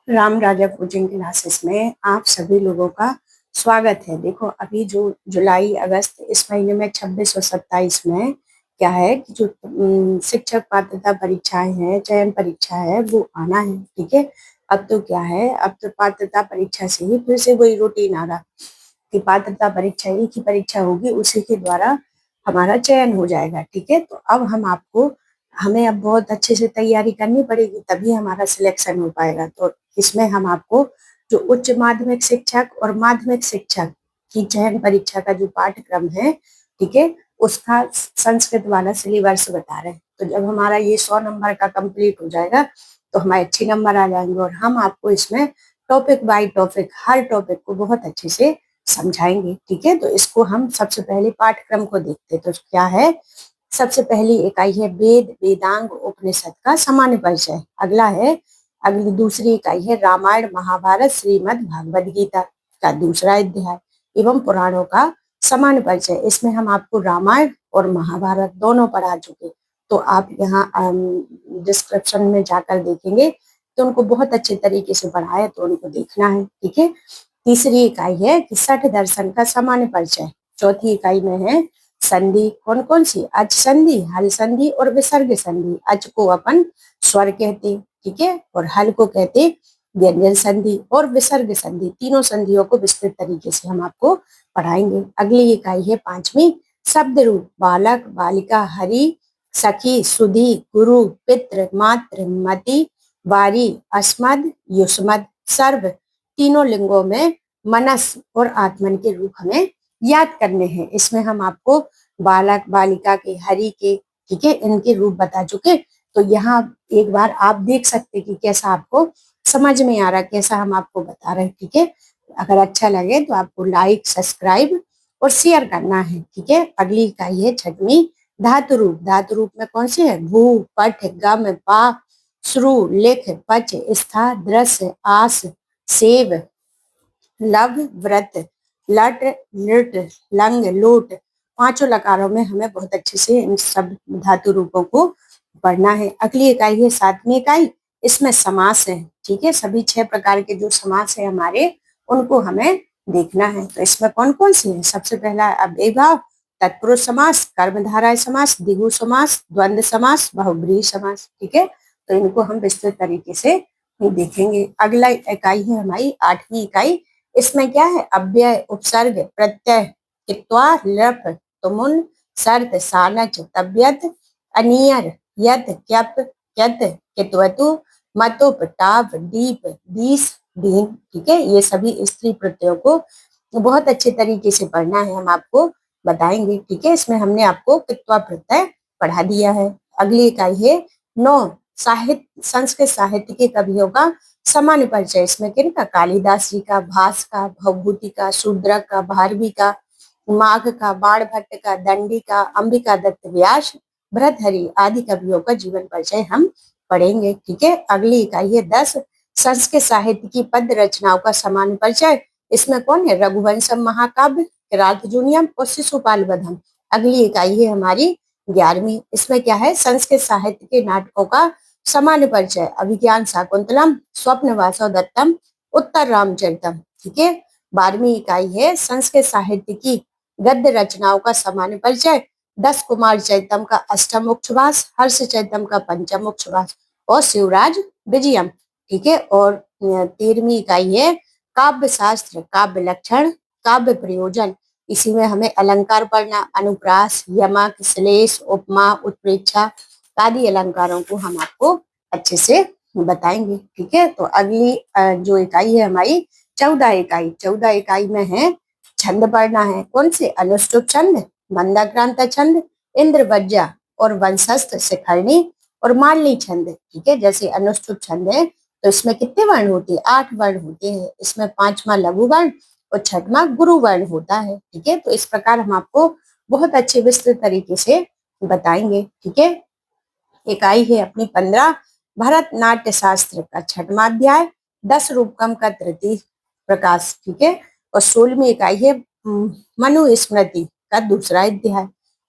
राम राजा coaching classes में आप सभी लोगों का स्वागत है। देखो अभी जो जुलाई अगस्त इस महीने में 26 और 27 में क्या है कि जो शिक्षक पात्रता परीक्षाएं हैं, चयन परीक्षा है, वो आना है। ठीक है। अब तो क्या है, अब तो पात्रता परीक्षा से ही फिर से वही रूटीन आ रहा कि पात्रता परीक्षा एक ही परीक्षा होगी, उसी के द्वारा हमारा चयन हो जाएगा। ठीक है। तो अब हमें अब बहुत अच्छे से तैयारी करनी पड़ेगी, तभी हमारा सिलेक्शन हो पाएगा। तो इसमें हम आपको जो उच्च माध्यमिक शिक्षक और माध्यमिक शिक्षक की चयन परीक्षा का जो पाठ्यक्रम है, ठीक है, उसका संस्कृत वाला सिलेबस बता रहे हैं। तो जब हमारा ये 100 नंबर का कंप्लीट हो जाएगा तो हमारे अच्छे नंबर आ जाएंगे, और हम आपको इसमें topic by topic her topic को बहुत अच्छे से समझाएंगे। ठीक है। तो इसको हम सबसे पहले पाठ्यक्रम को देखते हैं। तो क्या है, सबसे पहली इकाई है वेद वेदांग उपनिषद का सामान्य परिचय। अगली दूसरी इकाई है रामायण महाभारत श्रीमद् भागवत गीता का दूसरा अध्याय एवं पुराणों का सामान्य परिचय। इसमें हम आपको रामायण और महाभारत दोनों पढ़ा चुके, तो आप यहाँ डिस्क्रिप्शन में जाकर देखेंगे तो उनको बहुत अच्छे तरीके से पढ़ाया, तो उनको देखना है। ठीक है। तीसरी इकाई है कि छठ दर्शन का सामान्य परिचय। चौथी इकाई में है संधि। कौन कौन सी? अच संधि, हल संधि और विसर्ग संधि। अच को अपन स्वर कहते, ठीक है, और हल को कहते व्यंजन संधि, और विसर्ग संधि। तीनों संधियों को विस्तृत तरीके से हम आपको पढ़ाएंगे। अगली इकाई है पांचवी शब्द रूप। बालक बालिका हरि सखी सुधी गुरु पितृ मातृ मति वारी अस्मद युष्मद सर्व तीनों लिंगों में मनस और आत्मन के रूप हमें याद करने हैं। इसमें हम आपको बालक बालिका के हरि के, ठीक है, इनके रूप बता चुके। तो यहाँ एक बार आप देख सकते कि कैसा आपको समझ में आ रहा, कैसा हम आपको बता रहे हैं। ठीक है। अगर अच्छा लगे तो आपको लाइक सब्सक्राइब और शेयर करना है। ठीक है। अगली इकाई है छठवीं धातु रूप। धातु रूप में कौन से है? भू पठ गम पा श्रु लिख पच स्था दृश्य आस सेव लव व्रत लट नृट लंग लोट। पांचों लकारों में हमें बहुत अच्छे से इन सब धातु रूपों को पढ़ना है। अगली इकाई है सातवीं इकाई। इसमें समास है। ठीक है। सभी 6 प्रकार के जो समास है हमारे, उनको हमें देखना है। तो इसमें कौन कौन से हैं? सबसे पहला अव्ययीभाव, तत्पुरुष समास, कर्मधारय समास, द्विगु समास, द्वंद्व समास, बहुब्रीहि समास। ठीक है। तो इनको हम विस्तृत तरीके से देखेंगे। अगला इकाई है हमारी आठवीं इकाई। इसमें क्या है? अव्यय उपसर्ग प्रत्यय कित्वा लप तुमुल सर्त सानच तब्यत अनियर यत क्यप क्यत कित्वतु मतुप टाप दीप दीस दीन। ठीक है। ये सभी स्त्री प्रत्ययों को बहुत अच्छे तरीके से पढ़ना है, हम आपको बताएंगे। ठीक है। इसमें हमने आपको कित्वा प्रत्यय पढ़ा दिया है। अगली इकाई है 9 साहित्य संस्कृत साहित्य के कवियों का सामान्य परिचय। इसमें किनका? कालिदास जी का, भास का, भवभूति का, शूद्रक का, भारवी का, माघ का, बाणभट्ट का, दंडी का, अंबिका दत्त व्यास भर्तहरि आदि कवियों का जीवन परिचय हम पढ़ेंगे। ठीक है। अगली इकाई है 10 संस्कृत साहित्य की पद्य रचनाओं का सामान्य परिचय। इसमें कौन है? रघुवंशम महाकाव्य, किरातजूनियम और शिशुपाल वधम। अगली इकाई है हमारी 11वीं। इसमें क्या है? संस्कृत साहित्य के नाटकों का सामान्य परिचय। अभिज्ञान शाकुंतलम, स्वप्न वासव दत्तम, उत्तर रामचरितम। ठीक है। 12वीं इकाई है संस्कृत साहित्य की गद्य रचनाओं का सामान्य परिचय। 10 कुमार चैतम का अष्टम उच्छ्वास, हर्ष चैतम का पंचम उच्छ्वास और शिवराज विजयम। ठीक है। और 13वीं इकाई है काव्य शास्त्र, काव्य लक्षण, काव्य प्रयोजन। इसी में हमें अलंकार पढ़ना, अनुप्रास, यमक, श्लेष, उपमा, उत्प्रेक्षा आदि अलंकारों को हम आपको अच्छे से बताएंगे। ठीक है। तो अगली जो इकाई है हमारी 14 इकाई। 14 इकाई में है छंद पढ़ना है। कौन से? अनुष्टुप छंद, मंदाक्रांत छंद, इंद्र वज्जा और वंशस्थ शिखरणी और मालनी छंद। ठीक है। जैसे अनुष्टुप छंद है तो इसमें कितने वर्ण होते हैं? 8 वर्ण होते हैं। इसमें 5वां लघु वर्ण और 6वां गुरु वर्ण होता है। ठीक है। तो इस प्रकार हम आपको बहुत अच्छे विस्तृत तरीके से बताएंगे। ठीक है। इकाई है अपनी 15 भरतनाट्य शास्त्र का 6वां अध्याय, 10 रूपकम का तृतीय प्रकाश। ठीक है। और 16वीं इकाई है मनु स्मृति का दूसरा अध्याय।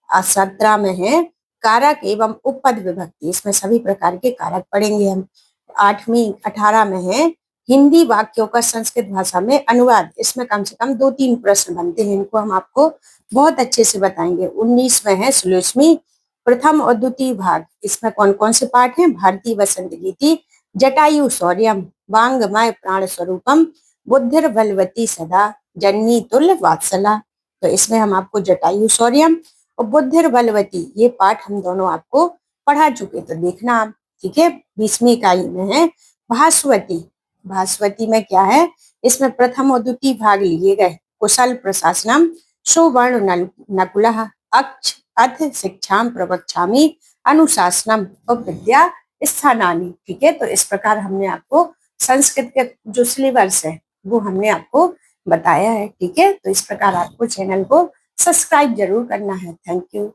17 में है कारक एवं उपपद विभक्ति। इसमें सभी प्रकार के कारक पढ़ेंगे हम। 18 में है हिंदी वाक्यों का संस्कृत भाषा में अनुवाद, इसमें कम से कम 2-3 प्रश्न बनते हैं, इनको हम आपको बहुत अच्छे से बताएंगे। 19 में है श्लोष्मी, प्रथम और द्वितीय भाग, इसमें कौन कौन से पाठ हैं? भारतीय वसंत गीति, जटायु शौर्यम, वांगमय प्राण स्वरूपम, बुद्धिर बलवती सदा, जननी तुल्य वात्सला। तो इसमें हम आपको जटायु शौर्यम और बुद्धिर बलवती ये पाठ हम दोनों आपको पढ़ा चुके, तो देखना आप, ठीक है। 20वीं इकाई में है भास्वती। भास्वती में क्या है? इसमें प्रथम और द्वितीय भाग लिए गए। कुशल प्रशासनम, सुवर्ण नकुलः, अक्ष अथ शिक्षाम प्रवक्ष्यामि, अनुशासनम और विद्या स्थानानि। ठीक है, तो इस प्रकार हमने आपको संस्कृत के जो सिलेबस है वो हमने आपको बताया है। ठीक है, तो इस प्रकार आपको चैनल को सब्सक्राइब जरूर करना है। Thank you.